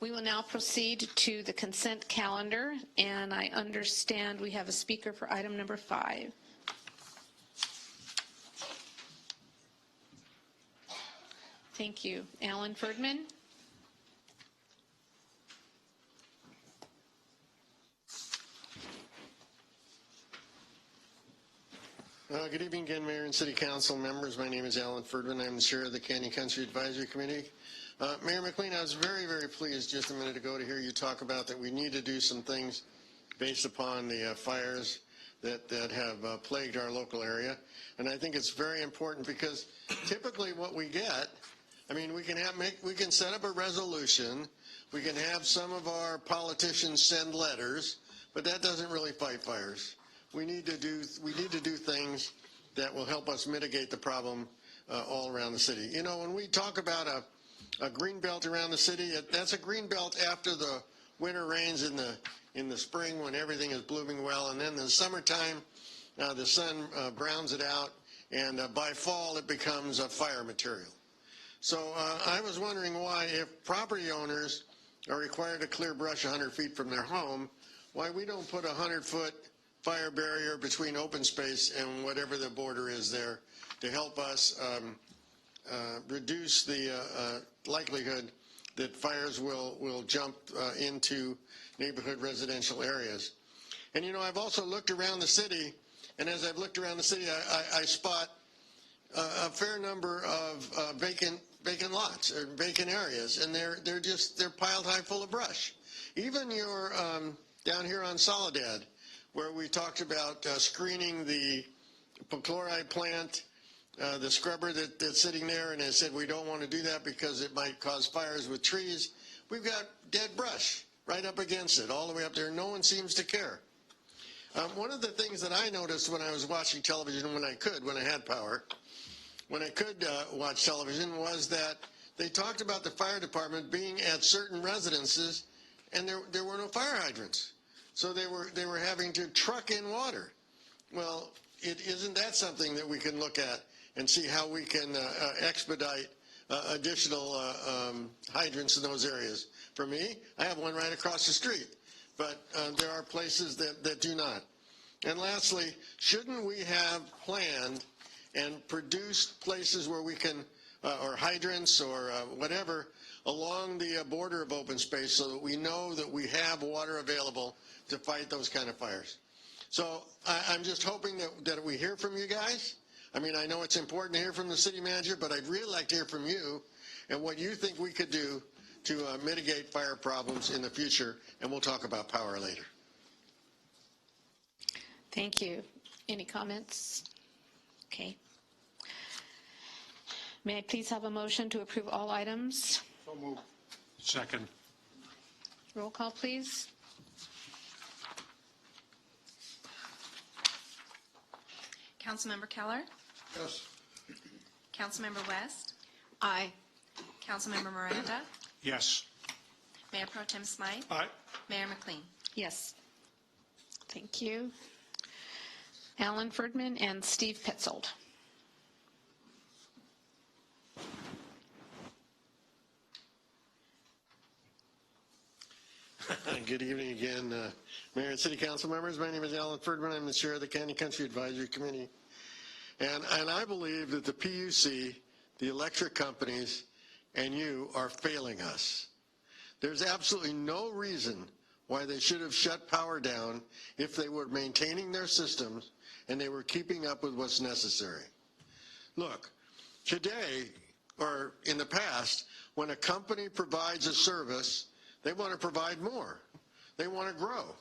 We will now proceed to the consent calendar, and I understand we have a speaker for item number 5. Thank you. Alan Ferdman. Good evening again, Mayor and City Council members. My name is Alan Ferdman. I'm the Chair of the Canyon Country Advisory Committee. Mayor McLean, I was very, very pleased just a minute ago to hear you talk about that we need to do some things based upon the fires that have plagued our local area. And I think it's very important because typically what we get, I mean, we can set up a resolution, we can have some of our politicians send letters, but that doesn't really fight fires. We need to do things that will help us mitigate the problem all around the city. You know, when we talk about a green belt around the city, that's a green belt after the winter rains in the spring when everything is blooming well, and then in the summertime the sun browns it out, and by fall it becomes a fire material. So I was wondering why, if property owners are required to clear brush 100 feet from their home, why we don't put a 100-foot fire barrier between open space and whatever the border is there to help us reduce the likelihood that fires will jump into neighborhood residential areas. And you know, I've also looked around the city, and as I've looked around the city, I spot a fair number of vacant lots or vacant areas, and they're piled high full of brush. Even your down here on Soledad, where we talked about screening the perchloride plant, the scrubber that's sitting there, and I said we don't want to do that because it might cause fires with trees. We've got dead brush right up against it, all the way up there. No one seems to care. One of the things that I noticed when I was watching television, when I had power, when I could watch television, was that they talked about the fire department being at certain residences, and there were no fire hydrants. So they were having to truck in water. Well, isn't that something that we can look at and see how we can expedite additional hydrants in those areas? For me, I have one right across the street, but there are places that do not. And lastly, shouldn't we have planned and produced places where we can, or hydrants or whatever, along the border of open space so that we know that we have water available to fight those kind of fires? So I'm just hoping that we hear from you guys. I mean, I know it's important to hear from the city manager, but I'd really like to hear from you and what you think we could do to mitigate fire problems in the future, and we'll talk about power later. Thank you. Any comments? Okay. May I please have a motion to approve all items? So moved. Second. Roll call, please. Councilmember Keller? Yes. Councilmember West? Aye. Councilmember Miranda? Yes. Mayor Pro Tem Smythe? Aye. Mayor McLean? Yes. Thank you. Alan Ferdman and Steve Petzold. Good evening again, Mayor and City Council members. My name is Alan Ferdman. I'm the Chair of the Canyon Country Advisory Committee. And I believe that the PUC, the electric companies, and you are failing us. There's absolutely no reason why they should have shut power down if they were maintaining their systems and they were keeping up with what's necessary. Look, today, or in the past, when a company provides a service, they want to provide more. They want to grow.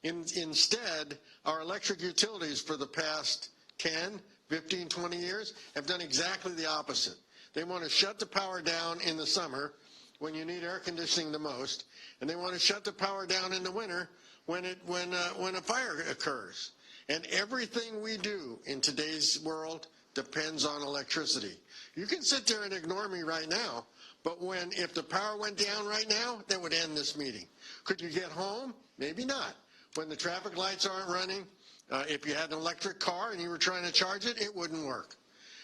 Instead, our electric utilities for the past 10, 15, 20 years have done exactly the opposite. They want to shut the power down in the summer when you need air conditioning the most, and they want to shut the power down in the winter when a fire occurs. And everything we do in today's world depends on electricity. You can sit there and ignore me right now, but if the power went down right now, that would end this meeting. Could you get home? Maybe not. When the traffic lights aren't running, if you had an electric car and you were trying to charge it, it wouldn't work.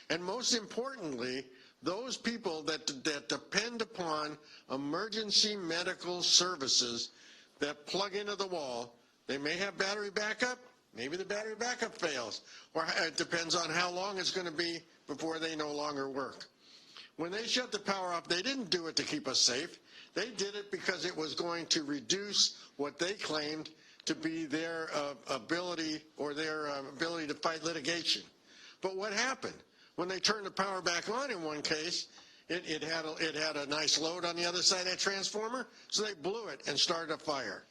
And most importantly, those people that depend upon emergency medical services that plug into the wall, they may have battery backup, maybe the battery backup fails, or it depends on how long it's going to be before they no longer work. When they shut the power off, they didn't do it to keep us safe. They did it because it was going to reduce what they claimed to be their ability to fight litigation. But what happened? When they turned the power back on in one case, it had a nice load on the other side of that transformer, so they blew it and started a fire.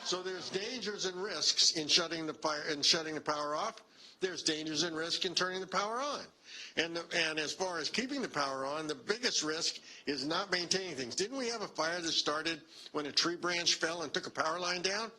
So there's dangers and risks in shutting the power off. There's dangers and risk in turning the power on. And as far as keeping the power on, the biggest risk is not maintaining things. Didn't we have a fire that started when a tree branch fell and took a power line down?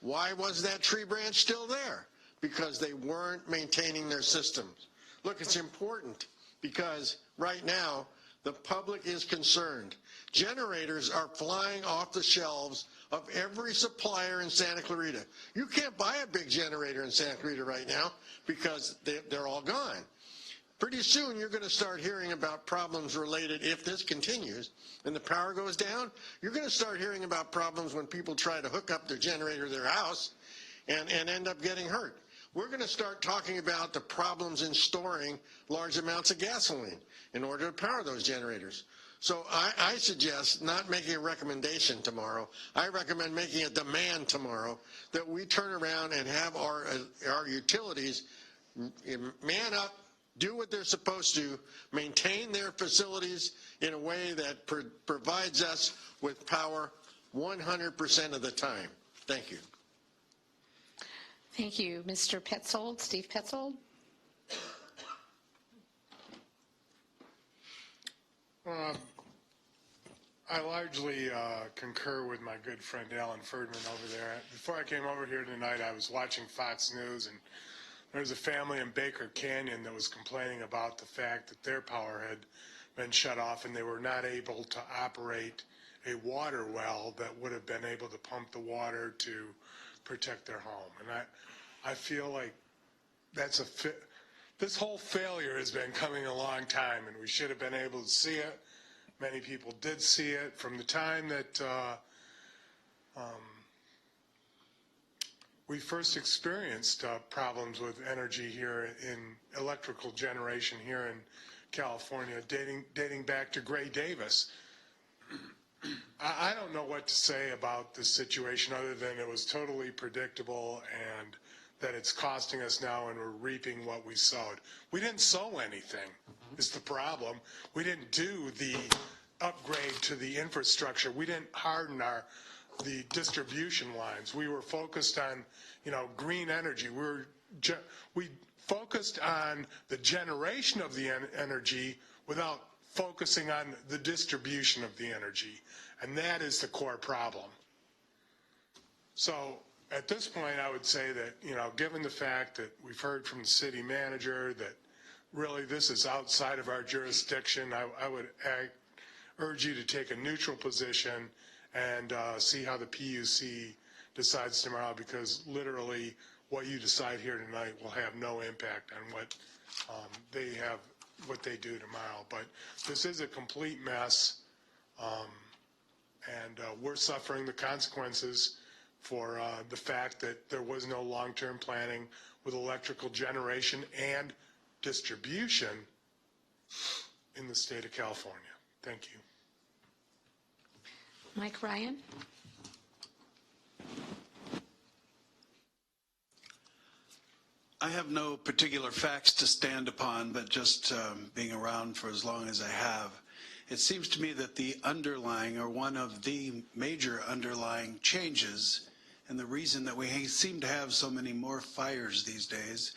Why was that tree branch still there? Because they weren't maintaining their systems. Look, it's important because right now the public is concerned. Generators are flying off the shelves of every supplier in Santa Clarita. You can't buy a big generator in Santa Clarita right now because they're all gone. Pretty soon you're going to start hearing about problems related, if this continues and the power goes down, you're going to start hearing about problems when people try to hook up their generator to their house and end up getting hurt. We're going to start talking about the problems in storing large amounts of gasoline in order to power those generators. So I suggest not making a recommendation tomorrow. I recommend making a demand tomorrow that we turn around and have our utilities man up, do what they're supposed to, maintain their facilities in a way that provides us with power 100% of the time. Thank you. Thank you. Mr. Petzold, Steve Petzold. I largely concur with my good friend Alan Ferdman over there. Before I came over here tonight, I was watching Fox News, and there was a family in Baker Canyon that was complaining about the fact that their power had been shut off and they were not able to operate a water well that would have been able to pump the water to protect their home. And I feel like this whole failure has been coming a long time, and we should have been able to see it. Many people did see it from the time that we first experienced problems with energy here in electrical generation here in California, dating back to Gray Davis. I don't know what to say about this situation other than it was totally predictable and that it's costing us now and we're reaping what we sowed. We didn't sow anything is the problem. We didn't do the upgrade to the infrastructure. We didn't harden the distribution lines. We were focused on, green energy. We focused on the generation of the energy without focusing on the distribution of the energy. And that is the core problem. So at this point, I would say that, given the fact that we've heard from the city manager that really this is outside of our jurisdiction, I would urge you to take a neutral position and see how the PUC decides tomorrow, because literally what you decide here tonight will have no impact on what they do tomorrow. But this is a complete mess, and we're suffering the consequences for the fact that there was no long-term planning with electrical generation and distribution in the state of California. Thank you. Mike Ryan. I have no particular facts to stand upon, but just being around for as long as I have, it seems to me that the underlying, or one of the major underlying changes, and the reason that we seem to have so many more fires these days,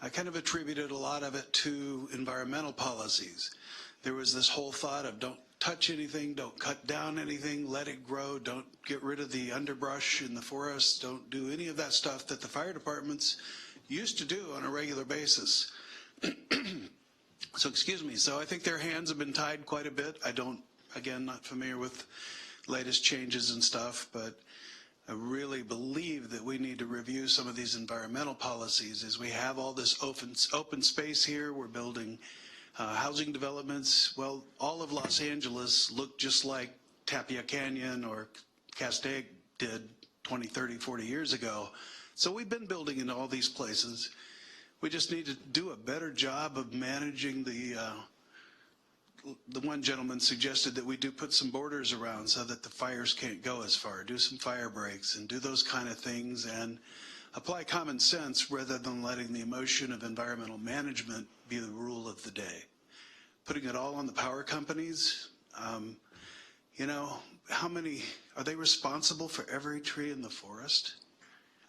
I kind of attributed a lot of it to environmental policies. There was this whole thought of don't touch anything, don't cut down anything, let it grow, don't get rid of the underbrush in the forest, don't do any of that stuff that the fire departments used to do on a regular basis. So excuse me, so I think their hands have been tied quite a bit. I don't, again, not familiar with latest changes and stuff, but I really believe that we need to review some of these environmental policies as we have all this open space here. We're building Housing developments, well, all of Los Angeles looked just like Tapia Canyon or Castaic did 20, 30, 40 years ago. So we've been building in all these places. We just need to do a better job of managing the one gentleman suggested that we do put some borders around so that the fires can't go as far, do some fire breaks and do those kind of things and apply common sense rather than letting the emotion of environmental management be the rule of the day. Putting it all on the power companies, you know, how many, are they responsible for every tree in the forest?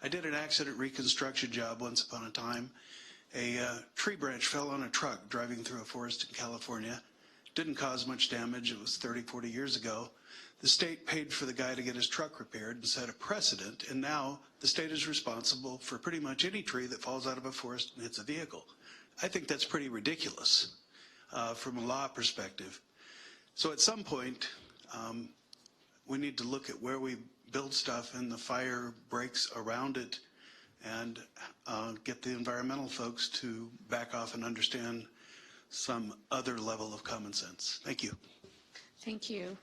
I did an accident reconstruction job once upon a time. A tree branch fell on a truck driving through a forest in California. Didn't cause much damage. It was 30, 40 years ago. The state paid for the guy to get his truck repaired and set a precedent, and now the state is responsible for pretty much any tree that falls out of a forest and hits a vehicle. I think that's pretty ridiculous from a law perspective. So at some point, we need to look at where we build stuff and the fire breaks around it and get the environmental folks to back off and understand some other level of common sense. Thank you. Thank you.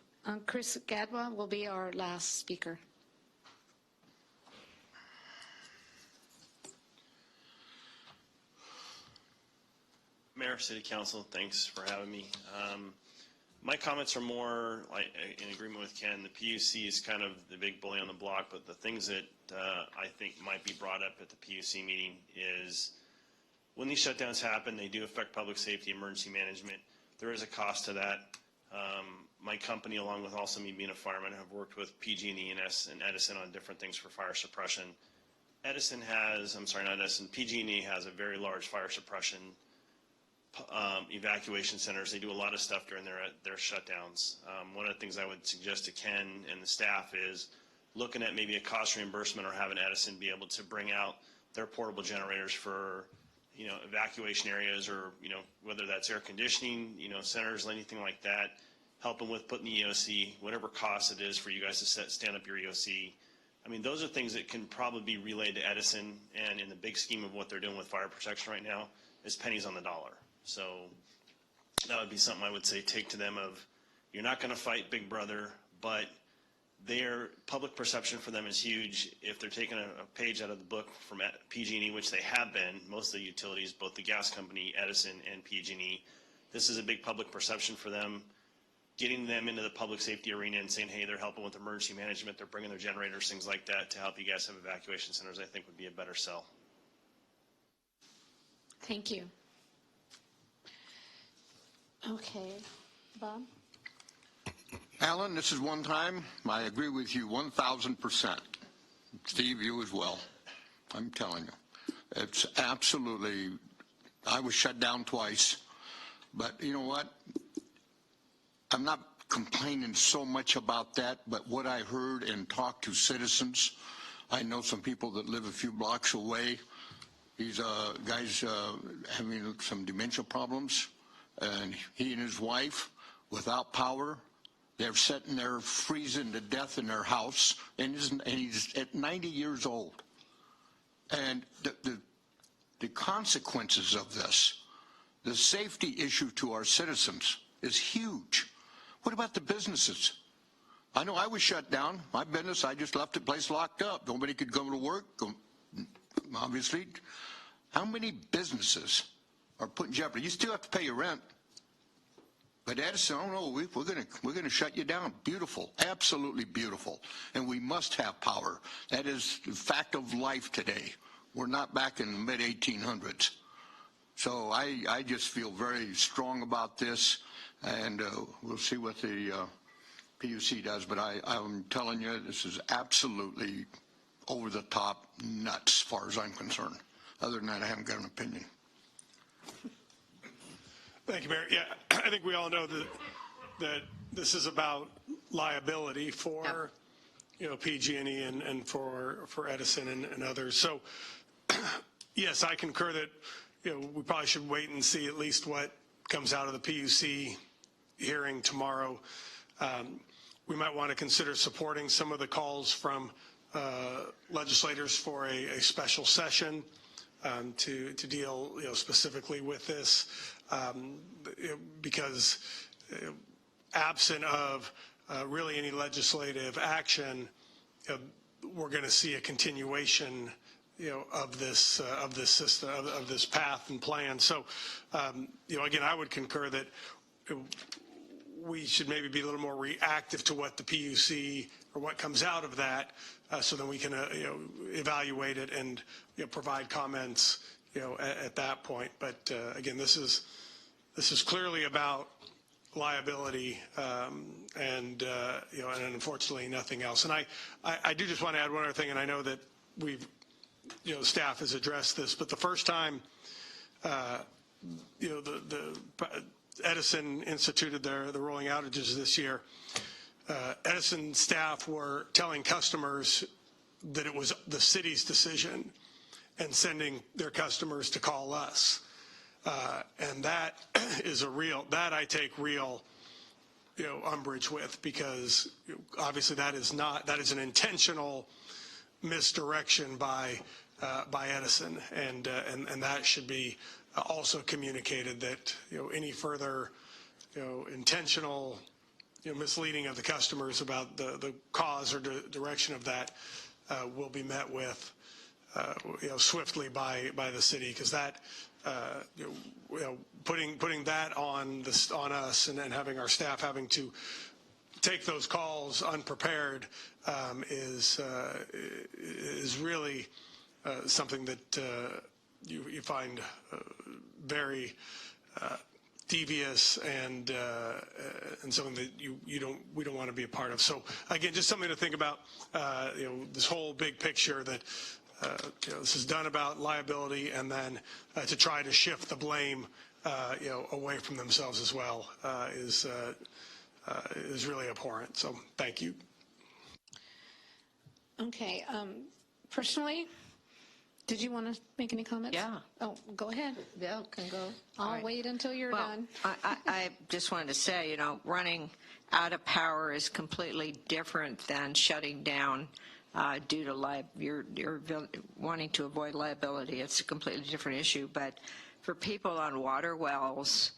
Chris Gadwa will be our last speaker. Mayor, City Council, thanks for having me. My comments are more like in agreement with Ken. The PUC is kind of the big bully on the block, but the things that I think might be brought up at the PUC meeting is when these shutdowns happen, they do affect public safety, emergency management. There is a cost to that. My company, along with also me being a fireman, have worked with PG&E and Edison on different things for fire suppression. PG&E has a very large fire suppression evacuation centers. They do a lot of stuff during their shutdowns. One of the things I would suggest to Ken and the staff is looking at maybe a cost reimbursement or having Edison be able to bring out their portable generators for, you know, evacuation areas or, you know, whether that's air conditioning, you know, centers, anything like that, helping with putting the EOC, whatever cost it is for you guys to stand up your EOC. I mean, those are things that can probably be relayed to Edison, and in the big scheme of what they're doing with fire protection right now is pennies on the dollar. So that would be something I would say take to them of, you're not going to fight Big Brother, but their public perception for them is huge. If they're taking a page out of the book from PG&E, which they have been, most of the utilities, both the gas company, Edison, and PG&E, this is a big public perception for them. Getting them into the public safety arena and saying, hey, they're helping with emergency management, they're bringing their generators, things like that to help you guys have evacuation centers, I think would be a better sell. Thank you. Okay, Bob? Alan, this is one time. I agree with you 1,000%. Steve, you as well. I'm telling you. It's absolutely, I was shut down twice. But you know what? I'm not complaining so much about that, but what I heard and talked to citizens, I know some people that live a few blocks away. These guys having some dementia problems. And he and his wife, without power, they're sitting there freezing to death in their house, and he's at 90 years old. And the consequences of this, the safety issue to our citizens is huge. What about the businesses? I know I was shut down. My business, I just left the place locked up. Nobody could go to work, obviously. How many businesses are put in jeopardy? You still have to pay your rent. But Edison, oh no, we're gonna shut you down. Beautiful, absolutely beautiful. And we must have power. That is the fact of life today. We're not back in the mid-1800s. So I just feel very strong about this, and we'll see what the PUC does. But I'm telling you, this is absolutely over the top nuts as far as I'm concerned. Other than that, I haven't got an opinion. Thank you, Mayor. Yeah, I think we all know that this is about liability for, you know, PG&E and for Edison and others. So, yes, I concur that, you know, we probably should wait and see at least what comes out of the PUC hearing tomorrow. We might want to consider supporting some of the calls from legislators for a special session to deal, specifically with this, because absent of really any legislative action, we're going to see a continuation, of this system, of this path and plan. So, again, I would concur that we should maybe be a little more reactive to what the PUC or what comes out of that, so then we can, evaluate it and provide comments, at that point. But again, this is clearly about liability, and unfortunately nothing else. And I do just want to add one other thing, and I know that we've, staff has addressed this, but the first time, the Edison instituted the rolling outages this year, Edison staff were telling customers that it was the city's decision and sending their customers to call us. And that is that I take real, umbrage with, because obviously that is an intentional misdirection by Edison, and that should be also communicated, that any further intentional misleading of the customers about the cause or direction of that will be met with swiftly by the city, because that putting that on us, and then having our staff having to take those calls unprepared is really something that you find very devious, and something that we don't want to be a part of. So again, just something to think about. This whole big picture that this is done about liability, and then to try to shift the blame away from themselves as well is really abhorrent. So thank you. Okay. Personally, did you want to make any comments? Yeah. Oh, go ahead. Yeah, can go. I'll wait until you're done. I just wanted to say, running out of power is completely different than shutting down due to you're wanting to avoid liability. It's a completely different issue. But for people on water wells,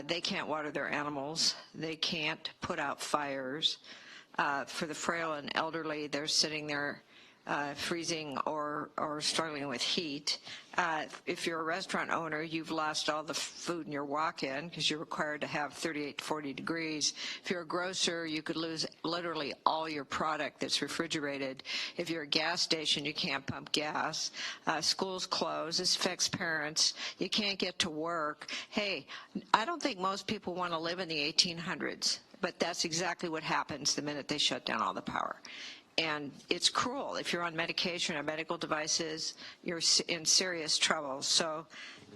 they can't water their animals. They can't put out fires. For the frail and elderly, they're sitting there freezing or struggling with heat. If you're a restaurant owner, you've lost all the food in your walk-in because you're required to have 38 to 40 degrees. If you're a grocer, you could lose literally all your product that's refrigerated. If you're a gas station, you can't pump gas. Schools close. This affects parents. You can't get to work. Hey, I don't think most people want to live in the 1800s, but that's exactly what happens the minute they shut down all the power. And it's cruel. If you're on medication or medical devices, you're in serious trouble. So,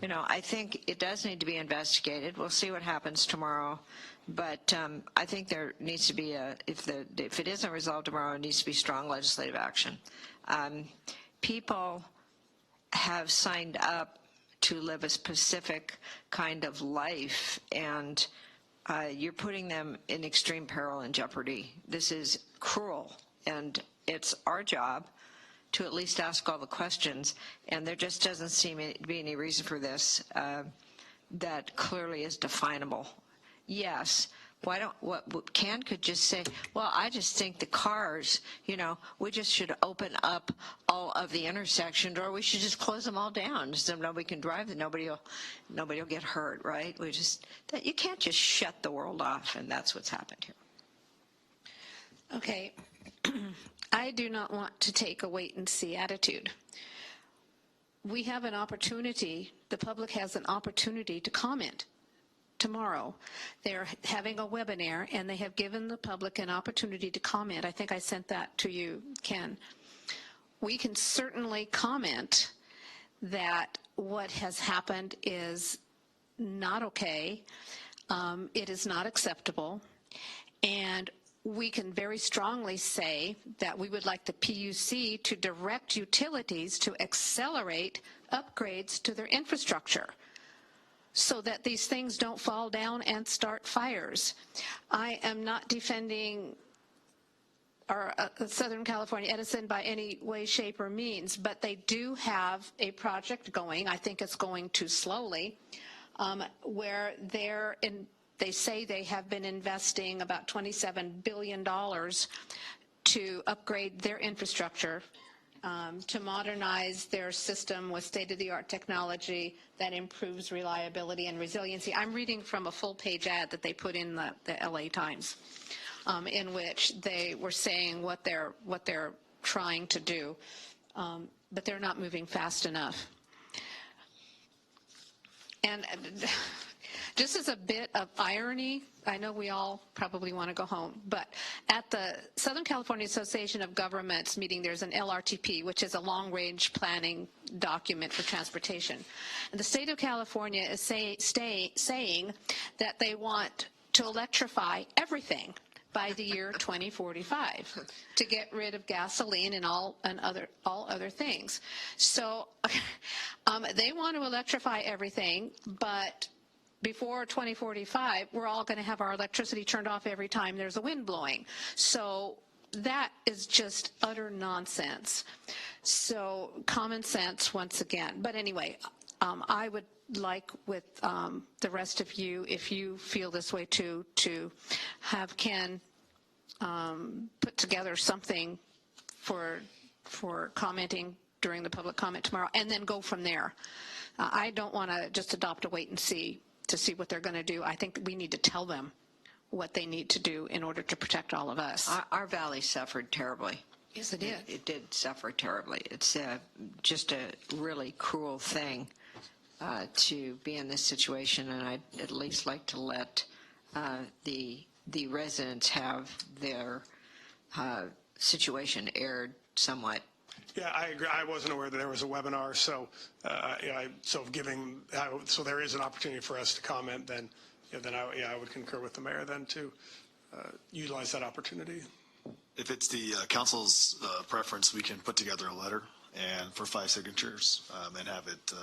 I think it does need to be investigated. We'll see what happens tomorrow. But I think there needs to be if it isn't resolved tomorrow, it needs to be strong legislative action. People have signed up to live a specific kind of life, and you're putting them in extreme peril and jeopardy. This is cruel. And it's our job to at least ask all the questions, and there just doesn't seem to be any reason for this that clearly is definable. Yes, Ken could just say, well, I just think the cars, we just should open up all of the intersections, or we should just close them all down so nobody can drive, and nobody will get hurt, right? You can't just shut the world off, and that's what's happened here. Okay. I do not want to take a wait-and-see attitude. We have an opportunity, the public has an opportunity to comment tomorrow. They're having a webinar, and they have given the public an opportunity to comment. I think I sent that to you, Ken. We can certainly comment that what has happened is not okay. It is not acceptable. And we can very strongly say that we would like the PUC to direct utilities to accelerate upgrades to their infrastructure so that these things don't fall down and start fires. I am not defending Southern California Edison by any way, shape, or means, but they do have a project going. I think it's going too slowly, where they say they have been investing about $27 billion to upgrade their infrastructure, to modernize their system with state-of-the-art technology that improves reliability and resiliency. I'm reading from a full-page ad that they put in the LA Times, in which they were saying what they're trying to do, but they're not moving fast enough. And just as a bit of irony, I know we all probably want to go home, but at the Southern California Association of Governments meeting, there's an LRTP, which is a long-range planning document for transportation. And the state of California is saying that they want to electrify everything by the year 2045 to get rid of gasoline and all other things. So they want to electrify everything, but before 2045, we're all going to have our electricity turned off every time there's a wind blowing. So that is just utter nonsense. So common sense once again. But anyway, I would like with the rest of you, if you feel this way too, to have Ken put together something for commenting during the public comment tomorrow, and then go from there. I don't want to just adopt a wait and see to see what they're going to do. I think we need to tell them what they need to do in order to protect all of us. Our valley suffered terribly. Yes, it did. It did suffer terribly. It's just a really cruel thing to be in this situation, and I'd at least like to let the residents have their situation aired somewhat. Yeah, I agree. I wasn't aware that there was a webinar, so so there is an opportunity for us to comment. Then I would concur with the mayor then to utilize that opportunity. If it's the council's preference, we can put together a letter and for 5 signatures and have it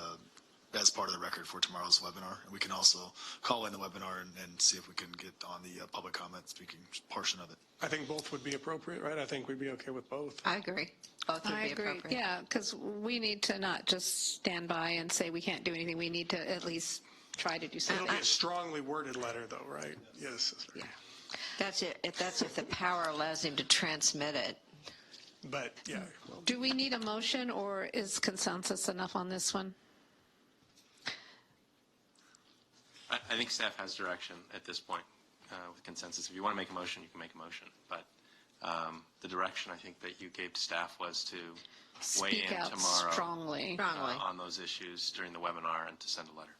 as part of the record for tomorrow's webinar. And we can also call in the webinar and see if we can get on the public comment speaking portion of it. I think both would be appropriate, right? I think we'd be okay with both. I agree. Both would be appropriate. Yeah, because we need to not just stand by and say we can't do anything. We need to at least try to do something. It'll be a strongly worded letter, though, right? Yes. Yeah. That's it. That's if the power allows him to transmit it. But, yeah. Do we need a motion, or is consensus enough on this one? I think staff has direction at this point with consensus. If you want to make a motion, you can make a motion. But the direction I think that you gave to staff was to weigh Speak in out tomorrow strongly on those issues during the webinar and to send a letter.